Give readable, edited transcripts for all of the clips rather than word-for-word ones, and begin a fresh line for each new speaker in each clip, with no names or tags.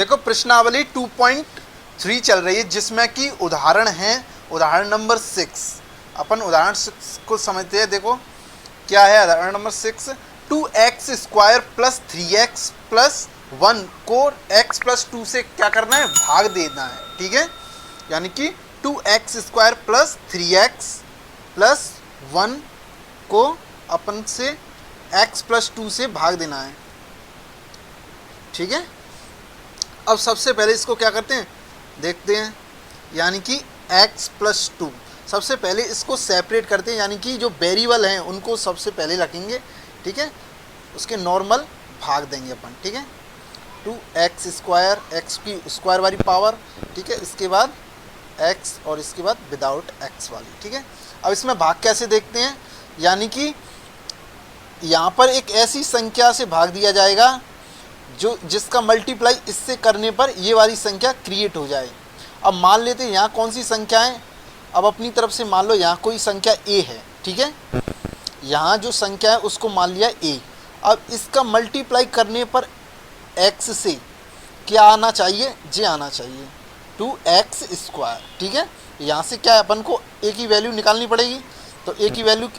देखो प्रश्नावली 2.3 चल रही है जिसमें कि उदाहरण है उदाहरण नंबर 6। अपन उदाहरण 6 को समझते हैं। देखो क्या है उदाहरण number 6। 2x² plus 3x plus 1 को x प्लस 2 से क्या करना है, भाग देना है। ठीक है, यानी कि 2x² प्लस 3x प्लस 1 को अपन से x प्लस 2 से भाग देना है। ठीक है, अब सबसे पहले इसको क्या करते हैं देखते हैं, यानी कि x प्लस 2 सबसे पहले इसको सेपरेट करते हैं, यानी कि जो वेरिएबल हैं उनको सबसे पहले रखेंगे। ठीक है, उसके नॉर्मल भाग देंगे अपन। ठीक है, 2x² x की स्क्वायर वाली पावर। ठीक है, इसके बाद x और इसके बाद विदाउट x वाली। ठीक है, अब इसमें भाग कैसे देखते हैं, यानी कि यहाँ पर एक ऐसी संख्या से भाग दिया जाएगा जो जिसका मल्टीप्लाई इससे करने पर ये वाली संख्या क्रिएट हो जाए। अब मान लेते हैं यहाँ कौन सी संख्या है, अब अपनी तरफ से मान लो यहाँ कोई संख्या a है। ठीक है, यहाँ जो संख्या है उसको मान लिया a। अब इसका मल्टीप्लाई करने पर x से क्या आना चाहिए, j आना चाहिए, 2x²। ठीक है, यहाँ से क्या है अपन को a की वैल्यू निकालनी पड़ेगी, तो a की वैल्यू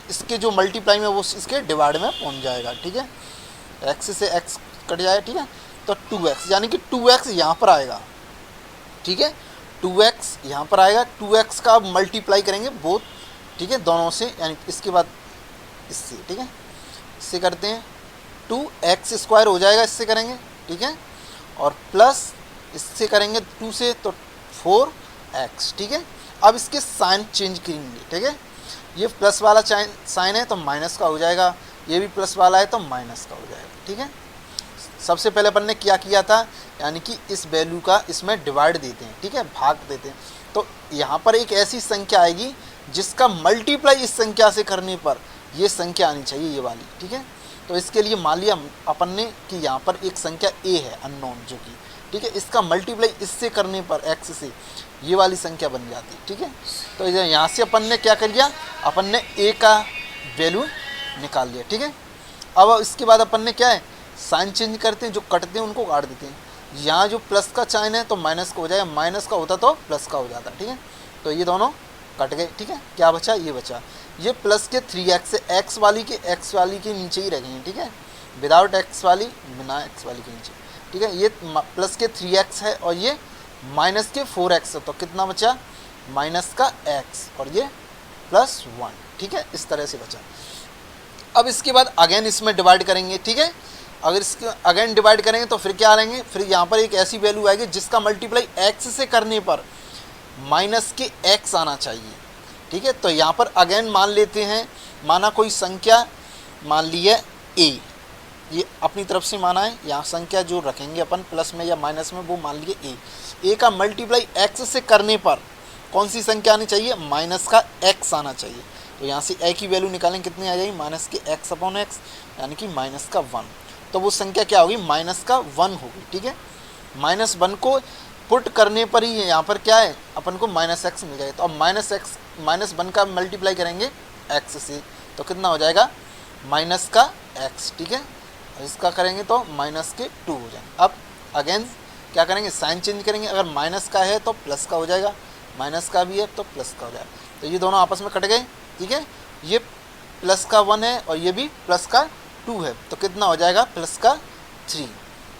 इसके जो मल्टीप्लाई में वो इसके डिवाइड में पहुँच जाएगा। ठीक है, x से x कट जाए। ठीक है, तो 2x यानी कि 2x यहाँ पर आएगा। ठीक है, 2x यहाँ पर आएगा, 2x का मल्टीप्लाई करेंगे बोथ। ठीक है, दोनों से, यानी इसके बाद इससे। ठीक है, इससे करते हैं 2x² हो जाएगा, इससे करेंगे। ठीक है, और प्लस इससे करेंगे 2 से तो 4x। ठीक है, अब इसके साइन चेंज करेंगे। ठीक है, ये प्लस वाला साइन है तो माइनस का हो जाएगा, ये भी प्लस वाला है तो माइनस का हो जाएगा। ठीक है, सबसे पहले अपन ने क्या किया था, यानी कि इस वैल्यू का इसमें डिवाइड देते हैं। ठीक है, भाग देते हैं, तो यहाँ पर एक ऐसी संख्या आएगी जिसका मल्टीप्लाई इस संख्या से करने पर ये संख्या आनी चाहिए, ये वाली। ठीक है, तो इसके लिए मान लिया अपन ने कि यहाँ पर एक संख्या a है अननोन जो कि, ठीक है, इसका मल्टीप्लाई इससे करने पर x से ये वाली संख्या बन जाती है। ठीक है, तो यहाँ से अपन ने क्या कर लिया, अपन ने a का वैल्यू निकाल लिया। ठीक है, अब इसके बाद अपन ने क्या है, साइन चेंज करते हैं, जो कटते हैं उनको काट देते हैं। यहाँ जो प्लस का साइन है तो माइनस का हो जाएगा, माइनस का होता तो प्लस का हो जाता। ठीक है, तो ये दोनों कट गए। ठीक है, क्या बचा, ये बचा, ये प्लस के 3x से x वाली के नीचे ही रखेंगे। ठीक है, विदाउट x वाली बिना x वाली के नीचे। ठीक है, ये प्लस के 3x है और ये माइनस के 4x है, तो कितना बचा, माइनस का x और ये प्लस 1। ठीक है, इस तरह से बचा। अब इसके बाद अगेन इसमें डिवाइड करेंगे। ठीक है, अगर इसके अगेन डिवाइड करेंगे तो फिर क्या लेंगे, फिर यहाँ पर एक ऐसी वैल्यू आएगी जिसका मल्टीप्लाई x से करने पर माइनस के x आना चाहिए। ठीक है, तो यहाँ पर अगेन मान लेते हैं, माना कोई संख्या मान ली है a, ये अपनी तरफ से माना है, यहाँ संख्या जो रखेंगे अपन प्लस में या माइनस में वो मान लिए a का मल्टीप्लाई x से करने पर कौन सी संख्या आनी चाहिए, माइनस का x आना चाहिए। तो यहाँ से a की वैल्यू निकालें, कितनी आ जाएगी, माइनस के x/x, यानी कि माइनस का 1। तो वो संख्या क्या होगी, माइनस का 1 होगी। ठीक है, -1 को पुट करने पर ही यहाँ पर क्या है, अपन को -x मिल जाएगा। तो अब -1 का मल्टीप्लाई करेंगे x से तो कितना हो जाएगा, माइनस का x। ठीक है, इसका करेंगे तो माइनस के 2 हो जाएंगे। अब अगेन क्या करेंगे, साइन चेंज करेंगे, अगर माइनस का है तो प्लस का हो जाएगा, माइनस का भी है तो प्लस का हो जाएगा। तो ये दोनों आपस में कट गए। ठीक है, ये प्लस का 1 है और ये भी प्लस का 2 है, तो कितना हो जाएगा, प्लस का 3।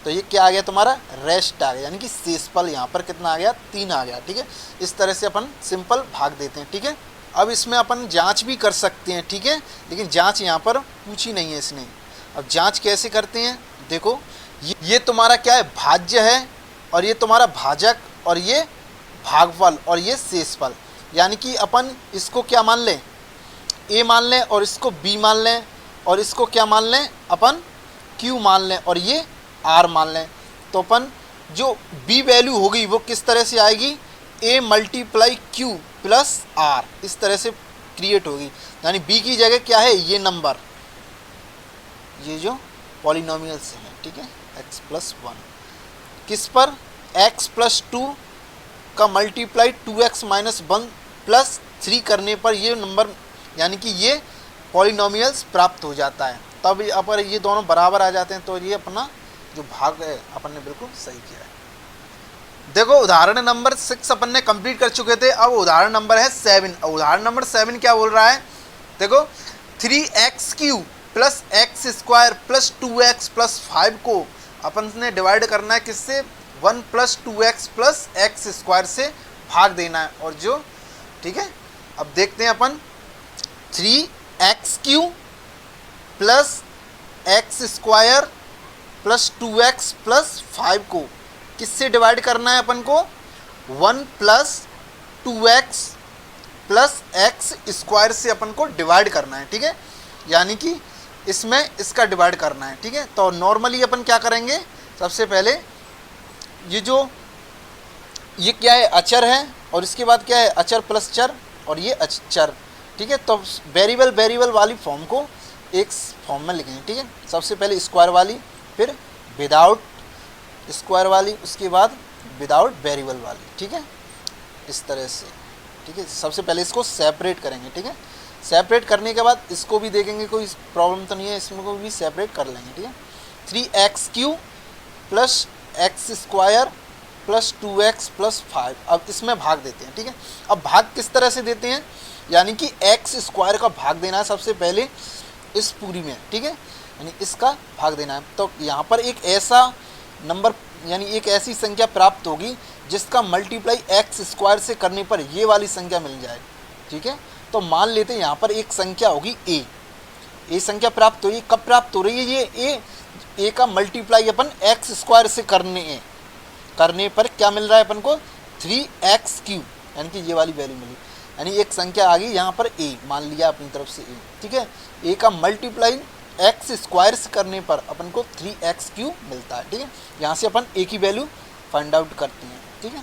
तो ये क्या आ गया तुम्हारा, रेस्ट आ गया, यानी कि शेषफल यहाँ पर कितना आ गया, 3 आ गया। ठीक है, इस तरह से अपन सिंपल भाग देते हैं। ठीक है, अब इसमें अपन जांच भी कर सकते हैं। ठीक है, लेकिन जांच यहाँ पर पूछी नहीं है इसने। अब जांच कैसे करते हैं, देखो ये तुम्हारा क्या है, भाज्य है, और ये तुम्हारा भाजक, और ये भागफल, और ये शेषफल। यानी कि अपन इसको क्या मान लें, a मान लें, और इसको b मान लें, और इसको क्या मान लें अपन, q मान लें, और ये r मान लें। तो अपन जो b वैल्यू होगी वो किस तरह से आएगी, a multiply q plus r, इस तरह से क्रिएट होगी। यानी b की जगह क्या है, ये नंबर, ये जो पॉलिनोमियल्स हैं। ठीक है, x+1 किस पर, x+2 का मल्टीप्लाई 2x - 1 + 3 करने पर ये नंबर, यानी कि ये पॉलिनोमियल्स प्राप्त हो जाता है। तब अगर ये दोनों बराबर आ जाते हैं तो ये अपना जो भाग है अपन ने बिल्कुल सही किया है। देखो उदाहरण नंबर 6 अपन ने कंप्लीट कर चुके थे। अब उदाहरण नंबर है 7। उदाहरण नंबर 7 क्या बोल रहा है, देखो 3x³ plus x square plus 2x plus 5 को अपन ने डिवाइड करना है किससे, 1 plus 2x plus x square से भाग देना है। और जो ठीक है, अब देखते हैं अपन 3x³ plus x square plus 2x plus 5 को किससे डिवाइड करना है अपन को, 1 plus 2x plus x square से अपन को डिवाइड करना है। ठीक है, यानी कि इसमें इसका डिवाइड करना है। ठीक है, तो नॉर्मली अपन क्या करेंगे, सबसे पहले ये क्या है, अचर है, और इसके बाद क्या है, अचर प्लस चर, और ये अचर। ठीक है, तो वेरिएबल वाली फॉर्म को एक फॉर्म में लिखेंगे। ठीक है, सबसे पहले स्क्वायर वाली, फिर विदाउट स्क्वायर वाली, उसके बाद विदाउट वेरिएबल वाली। ठीक है, इस तरह से। ठीक है, सबसे पहले इसको सेपरेट करेंगे। ठीक है, सेपरेट करने के बाद इसको भी देखेंगे, कोई प्रॉब्लम तो नहीं है, इसमें को भी सेपरेट कर लेंगे। ठीक है, 3x³ plus x square plus 2x plus 5, अब इसमें भाग देते हैं। ठीक है, अब भाग किस तरह से देते हैं, यानी कि एक्स स्क्वायर का भाग देना है सबसे पहले इस पूरी में। ठीक है, यानी इसका भाग देना है। तो यहाँ पर एक ऐसा नंबर यानी एक ऐसी संख्या प्राप्त होगी जिसका मल्टीप्लाई एक्स स्क्वायर से करने पर ये वाली संख्या मिल जाए। ठीक है, तो मान लेते हैं यहाँ पर एक संख्या होगी ए संख्या प्राप्त हो रही है। कब प्राप्त हो रही है, ये ए का मल्टीप्लाई अपन एक्स स्क्वायर से करने पर क्या मिल रहा है अपन को, 3x³, यानी कि ये वाली वैल्यू मिली। यानी एक संख्या आ गई यहाँ पर ए, मान लिया अपनी तरफ से ए। ठीक है, ए का मल्टीप्लाई एक्स स्क्वायर से करने पर अपन को 3x³ मिलता है। ठीक है, यहाँ से अपन ए की वैल्यू फाइंड आउट करते हैं। ठीक है,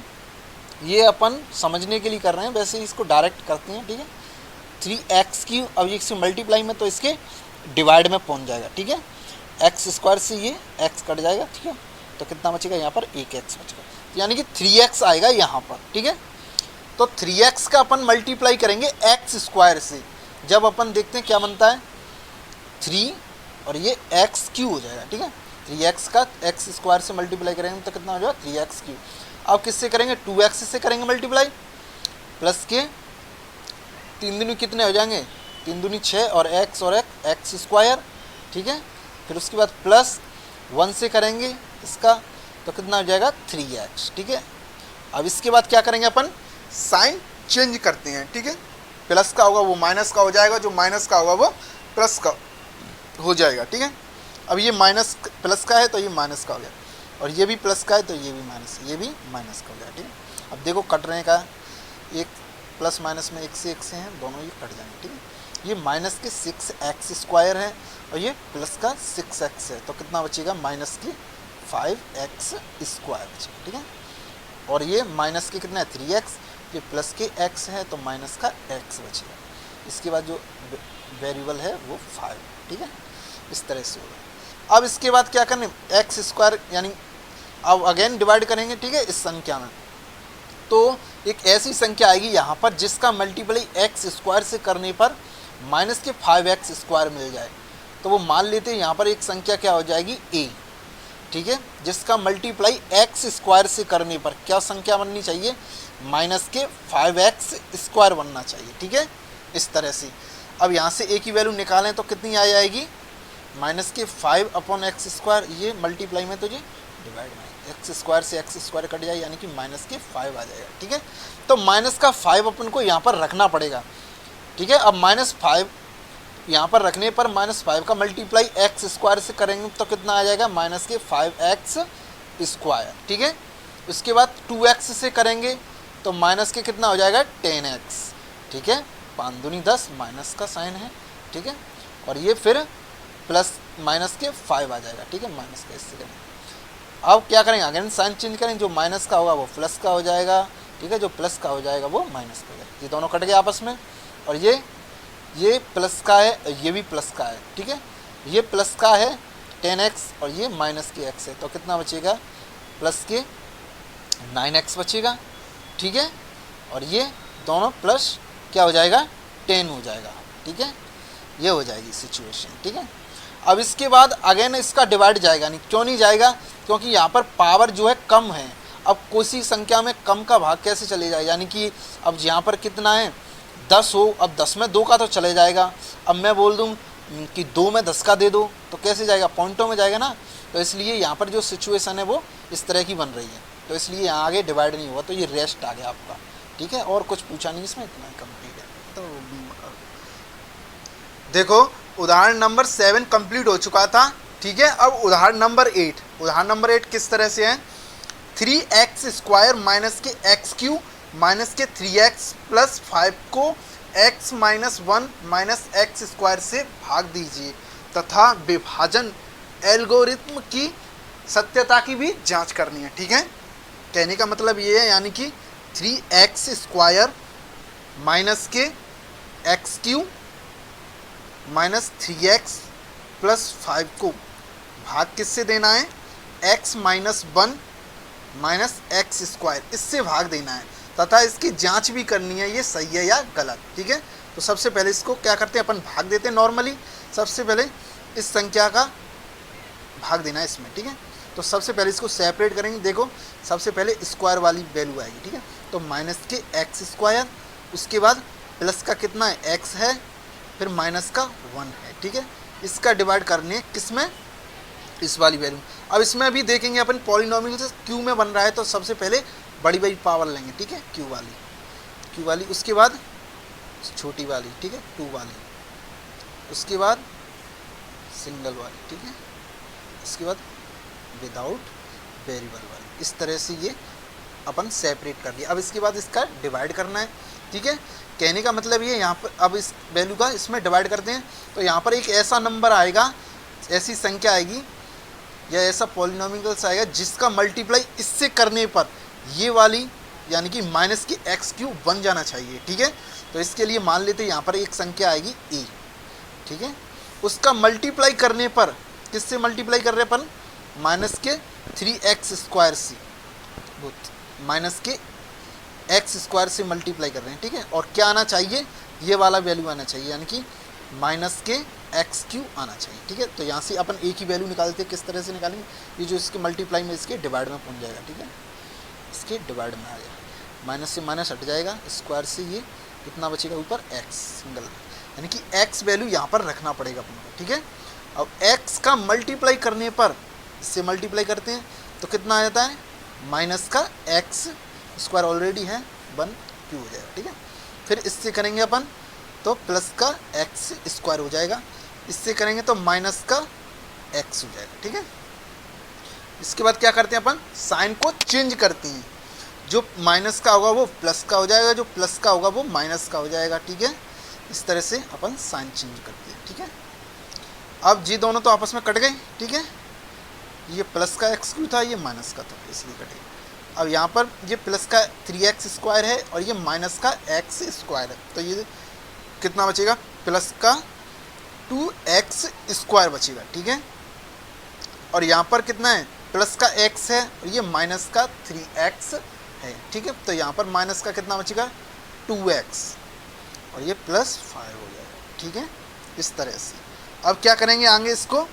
ये अपन समझने के लिए कर रहे हैं, वैसे इसको डायरेक्ट करते हैं। ठीक है, 3x³, अब ये इससे मल्टीप्लाई में तो इसके डिवाइड में पहुंच जाएगा। ठीक है, एक्स स्क्वायर से ये एक्स कट जाएगा। ठीक है, तो कितना बचेगा यहाँ पर, 1x बचेगा, यानी कि 3x आएगा यहाँ पर। ठीक है, तो 3x का अपन मल्टीप्लाई करेंगे एक्स स्क्वायर से, जब अपन देखते हैं क्या बनता है, 3 और ये x³ हो जाएगा। ठीक है, 3x का एक्स स्क्वायर से मल्टीप्लाई करेंगे तो कितना हो जाएगा, 3x³। अब किससे करेंगे, 2x से करेंगे मल्टीप्लाई, प्लस के 3 दूनी कितने हो जाएंगे, 3 दूनी 6 और एक्स स्क्वायर। ठीक है, फिर उसके बाद प्लस 1 से करेंगे इसका तो कितना हो जाएगा, 3x। ठीक है, अब इसके बाद क्या करेंगे अपन, साइन चेंज करते हैं। ठीक है, प्लस का होगा वो माइनस का हो जाएगा, जो माइनस का होगा वो प्लस का हो जाएगा। ठीक है, अब ये माइनस प्लस का है तो ये माइनस का हो गया, और ये भी प्लस का है तो ये भी माइनस का हो जाएगा। ठीक है, अब देखो कटने का, एक प्लस माइनस में एक से हैं, दोनों ये कट जाएंगे। ठीक है, ये माइनस के 6x स्क्वायर है और ये प्लस का 6x है, तो कितना बचेगा, माइनस के 5x स्क्वायर बचेगा। ठीक है, और ये माइनस के कितना है, 3x, ये प्लस के x है तो माइनस का x बचेगा। इसके बाद जो वेरिएबल है वो 5। ठीक है, इस तरह से होगा। अब इसके बाद क्या करने, एक्स स्क्वायर यानी अब अगेन डिवाइड करेंगे। ठीक है, इस संख्या में तो एक ऐसी संख्या आएगी यहाँ पर जिसका मल्टीप्लाई एक्स स्क्वायर से करने पर माइनस के 5x स्क्वायर मिल जाए। तो वो मान लेते हैं यहाँ पर एक संख्या क्या हो जाएगी, a। ठीक है, जिसका मल्टीप्लाई एक्स स्क्वायर से करने पर क्या संख्या बननी चाहिए, माइनस के 5x स्क्वायर बनना चाहिए। ठीक है, इस तरह से। अब यहाँ से a की वैल्यू निकालें तो कितनी आ जाएगी, माइनस के 5/x स्क्वायर, ये मल्टीप्लाई में तो ये डिवाइड में एक्स स्क्वायर से एक्स स्क्वायर कट जाए, यानी कि माइनस के 5 आ जाएगा। ठीक है, तो माइनस का 5 अपन को यहाँ पर रखना पड़ेगा। ठीक है, अब -5 यहाँ पर रखने पर -5 का मल्टीप्लाई एक्स स्क्वायर से करेंगे तो कितना आ जाएगा, माइनस के 5x स्क्वायर। ठीक है, उसके बाद 2x से करेंगे तो माइनस के कितना हो जाएगा, 10x। ठीक है, 5 दूनी 10, माइनस का साइन है। ठीक है, और ये फिर प्लस माइनस के 5 आ जाएगा। ठीक है, माइनस का इससे करेंगे। अब क्या करेंगे, अगेन साइन चेंज करेंगे, जो माइनस का होगा वो प्लस का हो जाएगा। ठीक है, जो प्लस का हो जाएगा वो माइनस का हो जाएगा। ये दोनों कट गए आपस में, और ये प्लस का है, ये भी प्लस का है। ठीक है, ये प्लस का है 10x और ये माइनस के x है, तो कितना बचेगा, प्लस के 9x बचेगा। ठीक है, और ये दोनों प्लस क्या हो जाएगा, 10 हो जाएगा। ठीक है, ये हो जाएगी सिचुएशन। ठीक है, अब इसके बाद अगेन इसका डिवाइड जाएगा नहीं, क्यों नहीं जाएगा, क्योंकि यहाँ पर पावर जो है कम है। अब किसी संख्या में कम का भाग कैसे चले जाए, यानी कि अब यहाँ पर कितना है 10 हो, अब 10 में 2 का तो चले जाएगा। अब मैं बोल दूँ कि 2 में 10 का दे दो तो कैसे जाएगा, पॉइंटों में जाएगा ना। तो इसलिए यहाँ पर जो सिचुएशन है वो इस तरह की बन रही है, तो इसलिए यहाँ आगे डिवाइड नहीं हुआ, तो ये रेस्ट आ गया आपका। ठीक है, और कुछ पूछा नहीं इसमें, इतना ही कंप्लीट है। तो देखो उदाहरण नंबर 7 कंप्लीट हो चुका था। ठीक है, अब उदाहरण नंबर 8, उदाहरण नंबर 8 किस तरह से है, 3x² माइनस के x³ माइनस के 3x प्लस 5 को x माइनस 1 माइनस x² से भाग दीजिए तथा विभाजन एल्गोरिथम की सत्यता की भी जांच करनी है। ठीक है, कहने का मतलब ये है, यानी कि 3x² माइनस के x³ माइनस 3x प्लस 5 को भाग किससे देना है, x माइनस 1 माइनस x², इससे भाग देना है तथा इसकी जांच भी करनी है ये सही है या गलत। ठीक है, तो सबसे पहले इसको क्या करते हैं अपन, भाग देते हैं नॉर्मली। सबसे पहले इस संख्या का भाग देना है इसमें। ठीक है, तो सबसे पहले इसको सेपरेट करेंगे। देखो सबसे पहले स्क्वायर वाली वैल्यू आएगी। ठीक है, तो माइनस के x², उसके बाद प्लस का कितना है x है, फिर माइनस का 1 है। ठीक है, इसका डिवाइड करने किस में, इस वाली वैल्यू। अब इसमें अभी देखेंगे अपन पॉलिनोमियल से क्यू में बन रहा है, तो सबसे पहले बड़ी बड़ी पावर लेंगे। ठीक है, क्यू वाली, उसके बाद छोटी वाली, ठीक है 2 वाली, उसके बाद सिंगल वाली, ठीक है, इसके बाद विदाउट वेरिएबल वाली। इस तरह से ये अपन सेपरेट कर लिया। अब इसके बाद इसका डिवाइड करना है। ठीक है, कहने का मतलब ये, यहाँ पर अब इस वैल्यू का इसमें डिवाइड करते हैं तो यहाँ पर एक ऐसा नंबर आएगा, ऐसी संख्या आएगी या ऐसा पॉलिनोमियल्स आएगा जिसका मल्टीप्लाई इससे करने पर ये वाली यानी कि माइनस की x³ बन जाना चाहिए। ठीक है, तो इसके लिए मान लेते हैं यहाँ पर एक संख्या आएगी a। ठीक है, उसका मल्टीप्लाई करने पर किससे मल्टीप्लाई कर रहे हैं अपन, माइनस के 3x² से, माइनस के x² से मल्टीप्लाई कर रहे हैं। ठीक है, और क्या आना चाहिए, ये वाला वैल्यू आना चाहिए, यानी कि माइनस के x³ आना चाहिए। ठीक है, तो यहाँ से अपन a की वैल्यू निकालते हैं। किस तरह से निकालेंगे, ये जो इसके मल्टीप्लाई में इसके डिवाइड में पहुँच जाएगा। ठीक है, इसके डिवाइड में आ जाएगा, माइनस से माइनस हट जाएगा, स्क्वायर से ये कितना बचेगा ऊपर x सिंगल, यानी कि x वैल्यू यहाँ पर रखना पड़ेगा अपन को। ठीक है, अब x का मल्टीप्लाई करने पर, इससे मल्टीप्लाई करते हैं तो कितना आ जाता है, माइनस का x² ऑलरेडी है 1 हो जाएगा। ठीक है, फिर इससे करेंगे अपन तो प्लस का x² हो जाएगा, इससे करेंगे तो माइनस का x हो जाएगा। ठीक है, इसके बाद क्या करते हैं अपन, साइन को चेंज करते हैं, जो माइनस का होगा वो प्लस का हो जाएगा, जो प्लस का होगा वो माइनस का हो जाएगा। ठीक है, इस तरह से अपन साइन चेंज करते हैं। ठीक है, अब जी दोनों तो आपस में कट गए। ठीक है, ये प्लस का x³ था, ये माइनस का था, इसलिए कटे। अब यहाँ पर ये प्लस का 3x² है और ये माइनस का x² है, तो ये कितना बचेगा, प्लस का 2x² बचेगा। ठीक है, और यहाँ पर कितना है, प्लस का x है और ये माइनस का 3x है। ठीक है, तो यहाँ पर माइनस का कितना बचेगा 2x और ये प्लस 5 हो जाएगा। ठीक है, इस तरह से अब क्या करेंगे, आगे इसको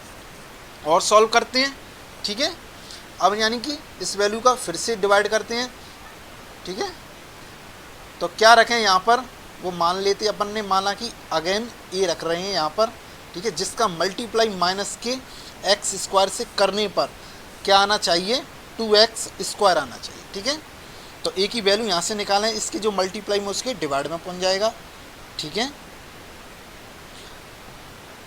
और सॉल्व करते हैं। ठीक है, अब यानी कि इस वैल्यू का फिर से डिवाइड करते हैं। ठीक है, तो क्या रखें यहाँ पर, वो मान लेते अपन ने माना कि अगेन a रख रहे हैं यहाँ पर। ठीक है, जिसका मल्टीप्लाई माइनस के x² से करने पर क्या आना चाहिए, 2x² आना चाहिए। ठीक है, तो a की वैल्यू यहाँ से निकालें, इसके जो मल्टीप्लाई में उसके डिवाइड में पहुँच जाएगा। ठीक है,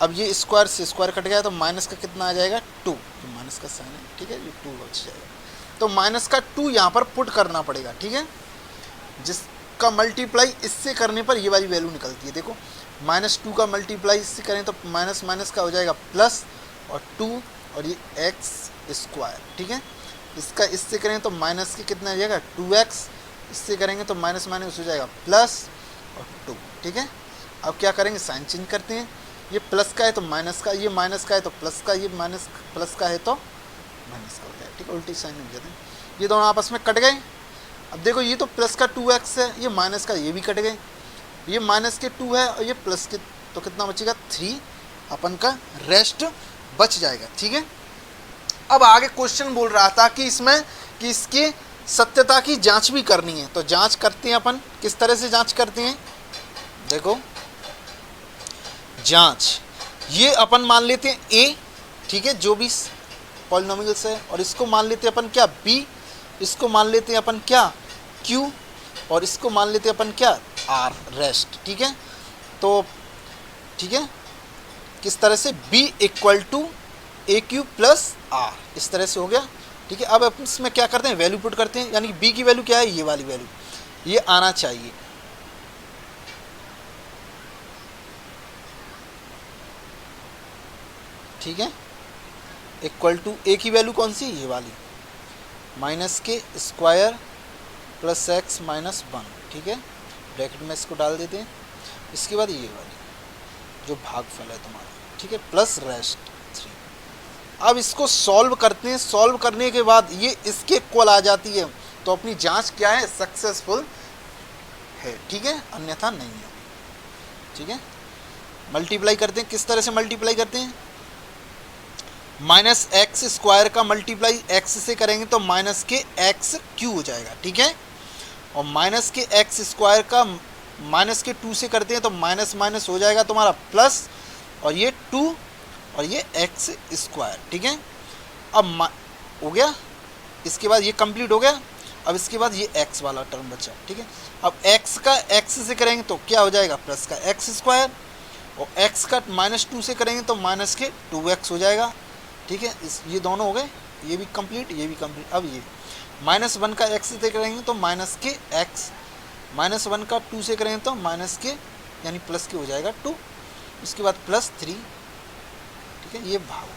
अब ये स्क्वायर से स्क्वायर कट गया तो माइनस का कितना आ जाएगा 2, तो माइनस का साइन है। ठीक है, ये 2 बच जाएगा, तो माइनस का 2 यहाँ पर पुट करना पड़ेगा। ठीक है, जिसका मल्टीप्लाई इससे करने पर ये वाली वैल्यू निकलती है। देखो -2 का मल्टीप्लाई इससे करें तो माइनस माइनस का हो जाएगा प्लस और 2 और ये x²। ठीक है, इसका इससे करें तो माइनस के कितना आ जाएगा 2x, इससे करेंगे तो माइनस माइनस हो जाएगा प्लस और 2। ठीक है, अब क्या करेंगे, साइन चेंज करते हैं, ये प्लस का है तो माइनस का, ये माइनस का है तो प्लस का, ये माइनस प्लस का है तो माइनस का हो जाएगा। ठीक है, उल्टी साइन हो जाते हैं, ये दोनों आपस में कट गए। अब देखो ये तो प्लस का 2x है, ये माइनस का, ये भी कट गए, ये माइनस के 2 है और ये प्लस के, तो कितना बचेगा 3 अपन का रेस्ट बच जाएगा। ठीक है, अब आगे क्वेश्चन बोल रहा था कि इसमें कि इसकी सत्यता की जांच भी करनी है, तो जांच करते हैं अपन। किस तरह से जांच करते हैं, देखो जांच, ये अपन मान लेते हैं a, ठीक है, जो भी पॉलिनोमियल्स है, और इसको मान लेते हैं अपन क्या b, इसको मान लेते हैं अपन क्या q, और इसको मान लेते हैं अपन क्या r रेस्ट। ठीक है, तो ठीक है, किस तरह से b equal to A Q plus r, इस तरह से हो गया। ठीक है, अब अपन इसमें क्या करते हैं, वैल्यू पुट करते हैं, यानी b की वैल्यू क्या है, ये वाली वैल्यू, ये आना चाहिए। ठीक है, इक्वल टू ए की वैल्यू कौन सी, ये वाली, माइनस के स्क्वायर प्लस एक्स माइनस 1। ठीक है, ब्रैकेट में इसको डाल देते हैं, इसके बाद ये वाली जो भागफल है तुम्हारा, ठीक है, प्लस रेस्ट 3। अब इसको सॉल्व करते हैं, सॉल्व करने के बाद ये इसके इक्वल आ जाती है, तो अपनी जांच क्या है, सक्सेसफुल है। ठीक है, अन्यथा नहीं है। ठीक है, मल्टीप्लाई करते हैं, किस तरह से मल्टीप्लाई करते हैं, माइनस एक्स स्क्वायर का मल्टीप्लाई एक्स से करेंगे तो माइनस के एक्स क्यू हो जाएगा। ठीक है, और माइनस के एक्स स्क्वायर का माइनस के 2 से करते हैं तो माइनस माइनस हो जाएगा तुम्हारा प्लस, और ये 2 और ये एक्स स्क्वायर। ठीक है, अब हो गया, इसके बाद ये कंप्लीट हो गया। अब इसके बाद ये एक्स वाला टर्म बचा। ठीक है, अब एक्स का एक्स से करेंगे तो क्या हो जाएगा, प्लस का एक्स स्क्वायर, और एक्स का -2 से करेंगे तो माइनस के 2x हो जाएगा। ठीक है, ये दोनों हो गए, ये भी कंप्लीट, ये भी कंप्लीट। अब ये -1 का x से करेंगे तो माइनस के x, -1 का 2 से करेंगे तो माइनस के यानी प्लस के हो जाएगा 2, उसके बाद +3। ठीक है, ये भाग।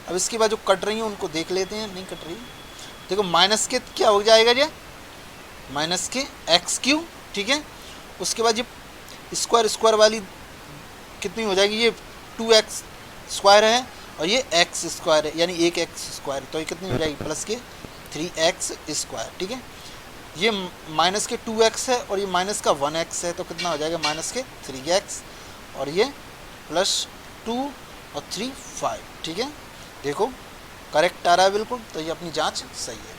अब इसके बाद जो कट रही हैं उनको देख लेते हैं, नहीं कट रही, देखो माइनस के क्या हो जाएगा, ये माइनस के x3। ठीक है, उसके बाद ये स्क्वायर स्क्वायर वाली कितनी हो जाएगी, ये 2x स्क्वायर है और ये x स्क्वायर है, यानी 1x स्क्वायर, तो ये कितनी हो जाएगी, प्लस के 3x स्क्वायर। ठीक है, ये माइनस के 2x है और ये माइनस का 1x है, तो कितना हो जाएगा, माइनस के 3x, और ये +2 और 3 5। ठीक है, देखो करेक्ट आ रहा है बिल्कुल, तो ये अपनी जांच सही है।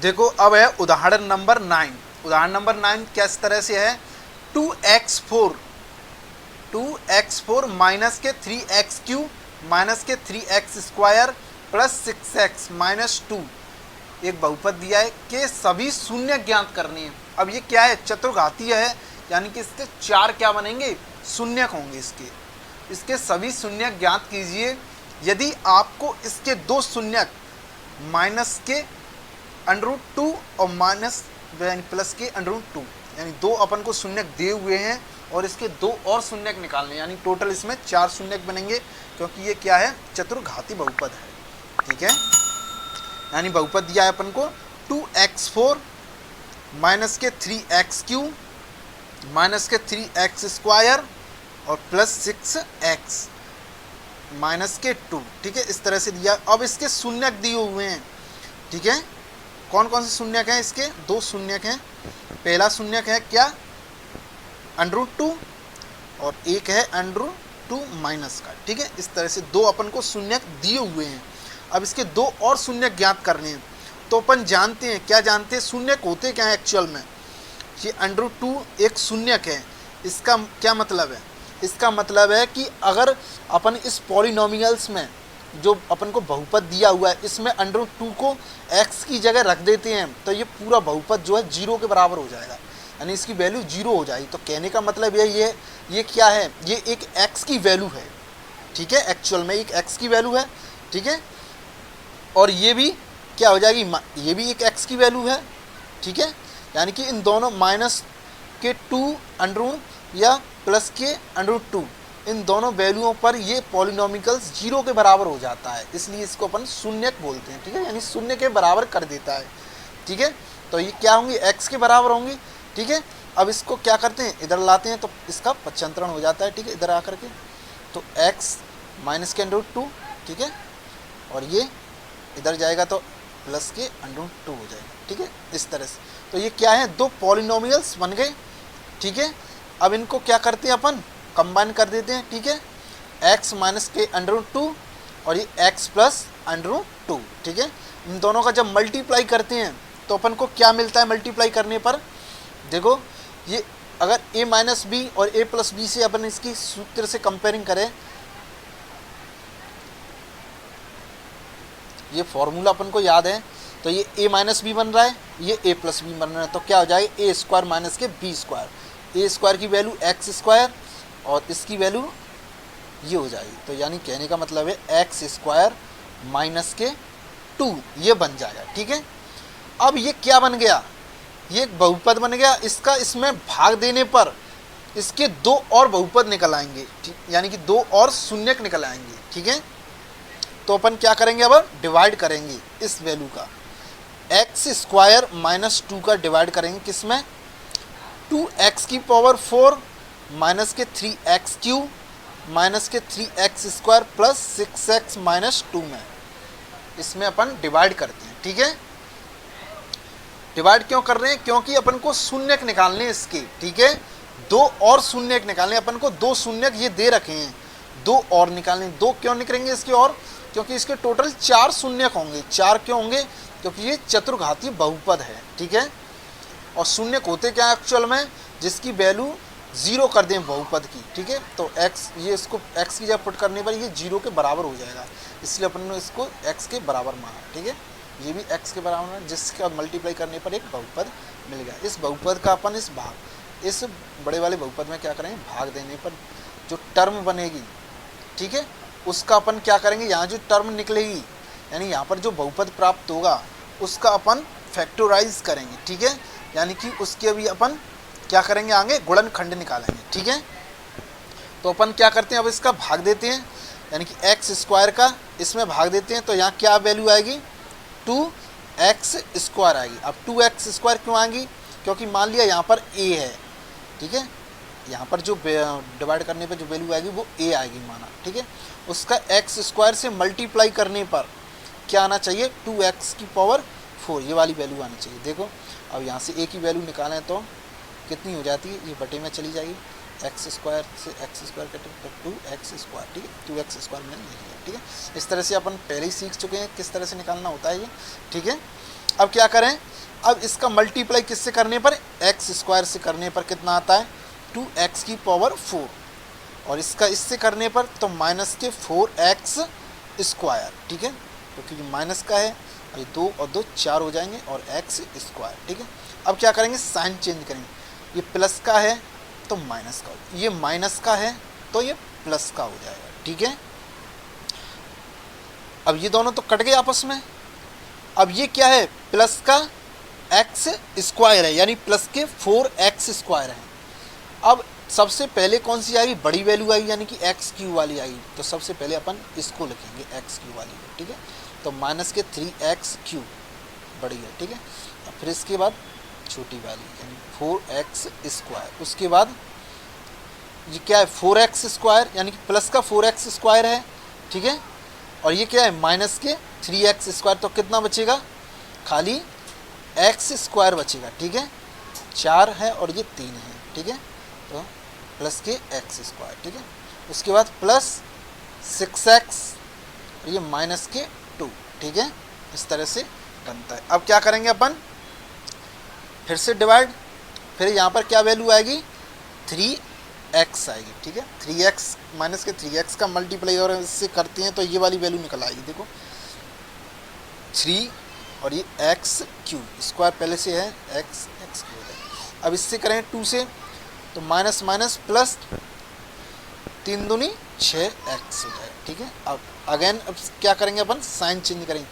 देखो अब है उदाहरण नंबर 9। उदाहरण नंबर 9 किस तरह से है, 2x4 माइनस के 3x3 माइनस के 3x square plus 6x minus 2 एक बहुपद दिया है के सभी शून्य ज्ञात करने हैं। अब ये क्या है, चतुर्घातीय है, यानी कि इसके 4 क्या बनेंगे, शून्यक होंगे। इसके सभी शून्य ज्ञात कीजिए। यदि आपको इसके 2 शून्यक माइनस के √2 और माइनस प्लस के √2, यानी 2 अपन को शून्यक दिए हुए हैं और इसके 2 और शून्यक निकालने, यानी टोटल इसमें 4 शून्यक बनेंगे, क्योंकि ये क्या है, चतुर्घाती बहुपद है। ठीक है, यानी बहुपद दिया है अपन को 2x4 माइनस के 3x3 माइनस के 3x स्क्वायर और प्लस 6x माइनस के 2। ठीक है, इस तरह से दिया। अब इसके शून्यक दिए हुए हैं। ठीक है, कौन कौन से शून्यक हैं, इसके 2 शून्यक हैं। पहला शून्यक है क्या, √2, और एक है √2 माइनस का। ठीक है, इस तरह से 2 अपन को शून्यक दिए हुए हैं। अब इसके 2 और शून्यक ज्ञात करने हैं, तो अपन जानते हैं, क्या जानते हैं, शून्यक होते क्या है एक्चुअल में, ये √2 एक शून्यक है। इसका क्या मतलब है, इसका मतलब है कि अगर अपन इस पॉलिनोमियल्स में जो अपन को बहुपद दिया हुआ है, इसमें √2 को x की जगह रख देते हैं, तो ये पूरा बहुपद जो है 0 के बराबर हो जाएगा, यानी इसकी वैल्यू 0 हो जाएगी। तो कहने का मतलब ये क्या है, ये एक x की वैल्यू है। ठीक है, एक्चुअल में एक x की वैल्यू है। ठीक है, और ये भी क्या हो जाएगी, ये भी एक x की वैल्यू है। ठीक है, यानी कि इन दोनों माइनस के 2 या प्लस के √2, इन दोनों वैल्यूओं पर ये पॉलिनोमियल्स 0 के बराबर हो जाता है, इसलिए इसको अपन शून्यक बोलते हैं। ठीक है, यानी शून्य के बराबर कर देता है। ठीक है, तो ये क्या होंगी, x के बराबर होंगी। ठीक है, अब इसको क्या करते हैं, इधर लाते हैं तो इसका पक्षांतरण हो जाता है। ठीक है, इधर आकर के तो x माइनस के √2। ठीक है, और ये इधर जाएगा तो प्लस के √2 हो जाएगा। ठीक है, इस तरह से। तो ये क्या है, 2 पॉलिनोमियल्स बन गए। ठीक है, अब इनको क्या करते हैं अपन, कंबाइन कर देते हैं। ठीक है, x माइनस के √2 और ये x प्लस √2, ठीक है। इन दोनों का जब मल्टीप्लाई करते हैं तो अपन को क्या मिलता है मल्टीप्लाई करने पर, देखो ये अगर a माइनस बी और a प्लस बी से अपन इसकी सूत्र से कंपेयरिंग करें, ये फॉर्मूला अपन को याद है, तो ये a माइनस बी बन रहा है, ये a प्लस बी बन रहा है, तो क्या हो जाएगा a स्क्वायर माइनस के b स्क्वायर, a स्क्वायर की वैल्यू x स्क्वायर और इसकी वैल्यू ये हो जाएगी। तो यानी कहने का मतलब है x स्क्वायर माइनस के 2 ये बन जाएगा, ठीक है। अब ये क्या बन गया, ये एक बहुपद बन गया, इसका इसमें भाग देने पर इसके 2 और बहुपद निकल आएंगे, यानी कि 2 और शून्यक निकल आएंगे, ठीक है। तो अपन क्या करेंगे, अब डिवाइड करेंगे इस वैल्यू का, x स्क्वायर माइनस 2 का डिवाइड करेंगे किसमें, 2x की पावर 4 माइनस के 3x क्यूब माइनस के 3x square plus 6x minus 2 में, इसमें अपन डिवाइड करते हैं, ठीक है। डिवाइड क्यों कर रहे हैं, क्योंकि अपन को शून्यक निकालने हैं इसके, ठीक है। 2 और शून्यक निकालने, अपन को 2 शून्यक ये दे रखे हैं, 2 और निकालने, 2 क्यों निकलेंगे इसके और, क्योंकि इसके टोटल 4 शून्यक होंगे। 4 क्यों होंगे, क्योंकि ये चतुर्घातीय बहुपद है, ठीक है। और शून्यक होते क्या एक्चुअल में, जिसकी वैल्यू 0 कर दें बहुपद की, ठीक है। तो x, ये इसको x की जगह पुट करने पर ये 0 के बराबर हो जाएगा, इसलिए अपन ने इसको x के बराबर माना, ठीक है। ये भी x के बराबर है, जिसका मल्टीप्लाई करने पर एक बहुपद मिल गया। इस बहुपद का अपन इस बड़े वाले बहुपद में क्या करेंगे, भाग देने पर जो टर्म बनेगी, ठीक है, उसका अपन क्या करेंगे, यहाँ जो टर्म निकलेगी, यानी यहाँ पर जो बहुपद प्राप्त होगा उसका अपन फैक्टराइज करेंगे, ठीक है। यानी कि उसके अभी अपन क्या करेंगे, आगे गुणनखंड निकालेंगे, ठीक है। तो अपन क्या करते हैं, अब इसका भाग देते हैं, यानी कि x स्क्वायर का इसमें भाग देते हैं, तो यहाँ क्या वैल्यू आएगी, 2x स्क्वायर आएगी। अब 2x स्क्वायर क्यों आएगी, क्योंकि मान लिया यहाँ पर a है, ठीक है, यहाँ पर जो डिवाइड करने पर जो वैल्यू आएगी वो a आएगी माना, ठीक है। उसका x स्क्वायर से मल्टीप्लाई करने पर क्या आना चाहिए, 2x की पावर 4 ये वाली वैल्यू आनी चाहिए। देखो अब यहाँ से a की वैल्यू निकालें तो कितनी हो जाती है, ये बटे में चली जाएगी, x स्क्वायर से x स्क्वायर कटे तो 2x स्क्वायर, ठीक है, 2x स्क्वायर मैंने लिख लिया, ठीक है। इस तरह से अपन पहले ही सीख चुके हैं किस तरह से निकालना होता है ये, ठीक है। अब क्या करें, अब इसका मल्टीप्लाई किससे करने पर, x स्क्वायर से करने पर कितना आता है, 2x की पावर 4, और इसका इससे करने पर तो माइनस के 4x स्क्वायर, ठीक है, क्योंकि ये माइनस का है, ये 2 और 2 4 हो जाएंगे और x स्क्वायर, ठीक है। अब क्या करेंगे, साइन चेंज करेंगे, ये प्लस का है तो माइनस का, ये माइनस का है तो ये प्लस का हो जाएगा, ठीक है। अब ये दोनों तो कट गए आपस में, अब ये क्या है, प्लस का x स्क्वायर है, यानी प्लस के 4x स्क्वायर है। अब सबसे पहले कौन सी आएगी, बड़ी वैल्यू आएगी, यानी कि x क्यू वाली आएगी, तो सबसे पहले अपन इसको लिखेंगे x क्यू वाली, ठीक है। तो माइनस के 3x क्यू बड़ी है, ठीक है। फिर इसके बाद छोटी वाली यानी 4x स्क्वायर, उसके बाद ये क्या है, 4x स्क्वायर, यानी कि प्लस का 4x स्क्वायर है, ठीक है। और ये क्या है, माइनस के 3x स्क्वायर, तो कितना बचेगा, खाली x स्क्वायर बचेगा, ठीक है। 4 है और ये 3 है, ठीक है, तो प्लस के x स्क्वायर, ठीक है। उसके बाद प्लस 6x और ये माइनस के 2, ठीक है। इस तरह से बनता है। अब क्या करेंगे अपन, फिर से डिवाइड, फिर यहाँ पर क्या वैल्यू आएगी, 3x आएगी, ठीक है। 3x माइनस के 3x का मल्टीप्लाई और इससे करते हैं तो ये वाली वैल्यू निकल आएगी, देखो 3 और ये x क्यू स्क्वायर पहले से है, x क्यू है। अब इससे करें 2 से तो माइनस माइनस प्लस 3 दूनी 6x हो जाएगा, ठीक है। अब अगेन अब क्या करेंगे अपन, साइन चेंज करेंगे,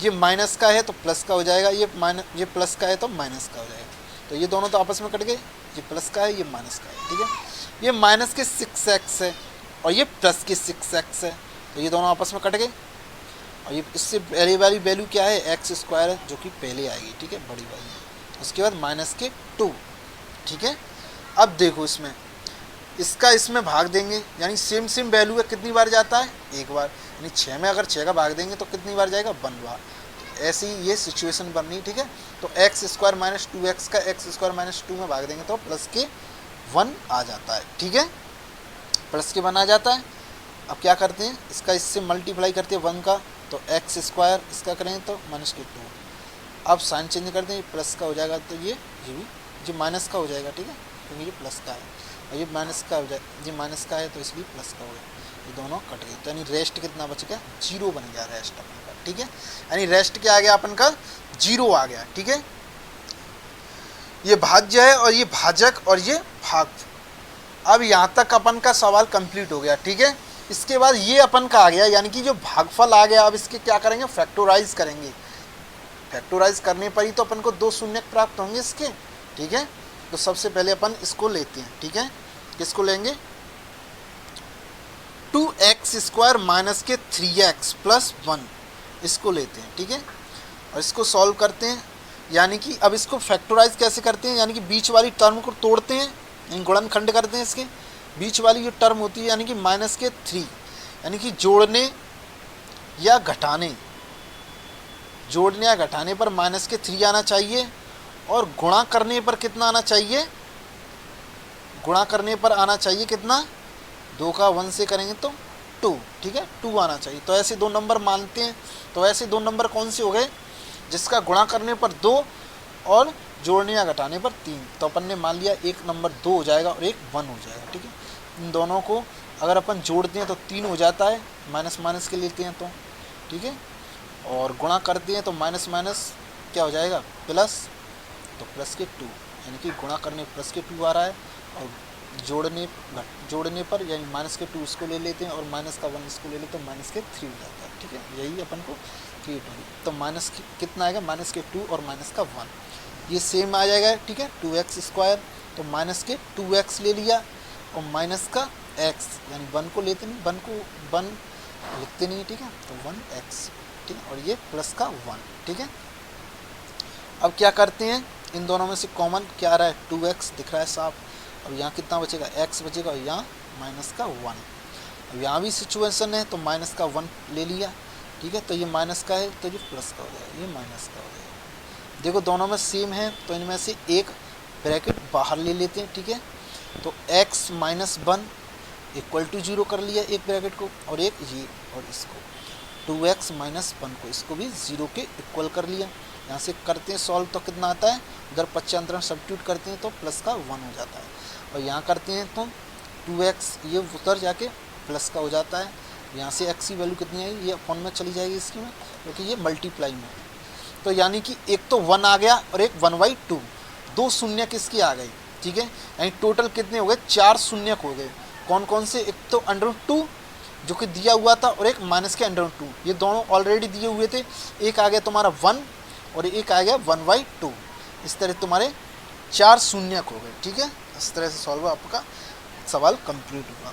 ये माइनस का है तो प्लस का हो जाएगा, ये प्लस का है तो माइनस का हो जाएगा, तो ये दोनों तो आपस में कट गए, ये प्लस का है ये माइनस का है, ठीक है। ये माइनस के 6x है और ये प्लस के 6x है, तो ये दोनों आपस में कट गए, और ये इससे पहले वाली वैल्यू क्या है, x स्क्वायर है, जो कि पहले आएगी, ठीक है, बड़ी वाली। उसके बाद माइनस के 2, ठीक है। अब देखो इसमें इसका इसमें भाग देंगे, यानी सेम वैल्यू है, कितनी बार जाता है, एक बार, यानी 6 में अगर 6 का भाग देंगे तो कितनी बार जाएगा, 1 बार। तो ऐसी ये सिचुएशन बन रही, ठीक है। तो x स्क्वायर माइनस 2x का x स्क्वायर माइनस 2 में भाग देंगे तो प्लस के 1 आ जाता है, ठीक है, प्लस के 1 आ जाता है। अब क्या करते हैं, इसका इससे मल्टीप्लाई करते हैं 1 का, तो एक्स स्क्वायर, इसका करें तो माइनस के 2। अब साइन चेंज करते हैं, प्लस का हो जाएगा तो ये भी ये माइनस का हो जाएगा, ठीक है, क्योंकि ये प्लस का है, और ये माइनस का हो जाए, ये माइनस का है तो इसलिए प्लस का हो गया, ये दोनों कट गए, तो यानी रेस्ट कितना बच गया, 0 बन गया रेस्ट अपन का, ठीक है, यानी रेस्ट क्या आ गया अपन का, 0 आ गया, ठीक है। ये भाज्य है और ये भाजक और ये भाग। अब यहाँ तक अपन का सवाल कंप्लीट हो गया, ठीक है। इसके बाद ये अपन का आ गया, यानी कि जो भागफल आ गया, अब इसके क्या करेंगे, फैक्टोराइज करेंगे। फैक्टोराइज करने पर ही तो अपन को 2 शून्य प्राप्त होंगे इसके, ठीक है। तो सबसे पहले अपन इसको लेते हैं, ठीक है, किसको लेंगे, 2x स्क्वायर माइनस के 3x प्लस 1, इसको लेते हैं, ठीक है, और इसको सॉल्व करते हैं। यानी कि अब इसको फैक्टोराइज कैसे करते हैं, यानी कि बीच वाली टर्म को तोड़ते हैं, गुणनखंड करते हैं, इसके बीच वाली जो टर्म होती है यानी कि माइनस के 3, यानी कि जोड़ने या घटाने पर माइनस के 3 आना चाहिए, और गुणा करने पर कितना आना चाहिए, गुणा करने पर आना चाहिए कितना, 2 का 1 से करेंगे तो 2, ठीक है, 2 आना चाहिए। तो ऐसे 2 नंबर मानते हैं, तो ऐसे 2 नंबर कौन से हो गए, जिसका गुणा करने पर 2 और जोड़ने या घटाने पर 3। तो अपन ने मान लिया एक नंबर 2 हो जाएगा और एक 1 हो जाएगा, ठीक है। इन दोनों को अगर अपन जोड़ते हैं तो 3 हो जाता है, माइनस माइनस के लेते हैं तो, ठीक है, और गुणा करते हैं तो माइनस माइनस क्या हो जाएगा, प्लस, तो प्लस के 2, यानी कि गुणा करने प्लस के 2 आ रहा है, और जोड़ने पर यानी माइनस के 2 इसको ले लेते हैं और माइनस का 1 इसको ले लेते हैं, माइनस के 3 हो जाता है, ठीक है, यही अपन को क्रिएट होगी। तो माइनस कितना आएगा, माइनस के 2 और माइनस का 1, ये सेम आ जाएगा, ठीक है, 2x स्क्वायर, तो माइनस के 2x ले लिया और माइनस का x, यानी 1 को लेते नहीं, 1 लिखते नहीं, ठीक है, तो 1x, ठीक है, और ये प्लस का 1, ठीक है। अब क्या करते हैं, इन दोनों में से कॉमन क्या आ रहा है, 2x दिख रहा है साफ, अब यहाँ कितना बचेगा, x बचेगा, और यहाँ माइनस का 1। अब यहाँ भी सिचुएशन है तो माइनस का 1 ले लिया, ठीक है, तो ये माइनस का है तो ये प्लस का हो जाएगा, ये माइनस का हो जाएगा। देखो दोनों में सेम है तो इनमें से एक ब्रैकेट बाहर ले लेते हैं, ठीक है, तो x माइनस 1 इक्वल टू 0 कर लिया एक ब्रैकेट को, और एक ये और इसको 2x माइनस 1 को इसको भी 0 के इक्वल कर लिया। यहाँ से करते हैं सॉल्व तो कितना आता है, उधर पश्चांतरण सब्स्टिट्यूट करते हैं तो प्लस का 1 हो जाता है, और यहाँ करते हैं तो 2x ये उधर जाके प्लस का हो जाता है। यहाँ से x की वैल्यू कितनी आई, ये अपॉन में चली जाएगी इसकी में, क्योंकि ये मल्टीप्लाई में है, तो यानी कि एक तो 1 आ गया और एक 1/2, 2 शून्य किसकी आ गई, ठीक है, यानी टोटल कितने हो गए, 4 शून्य हो गए। कौन कौन से, एक तो √2 जो कि दिया हुआ था और एक माइनस के √2, ये दोनों ऑलरेडी दिए हुए थे। एक आ गया तुम्हारा 1 और एक आ गया 1/2, इस तरह तुम्हारे 4 शून्य हो गए, ठीक है। इस तरह से सॉल्व आपका सवाल कंप्लीट हुआ।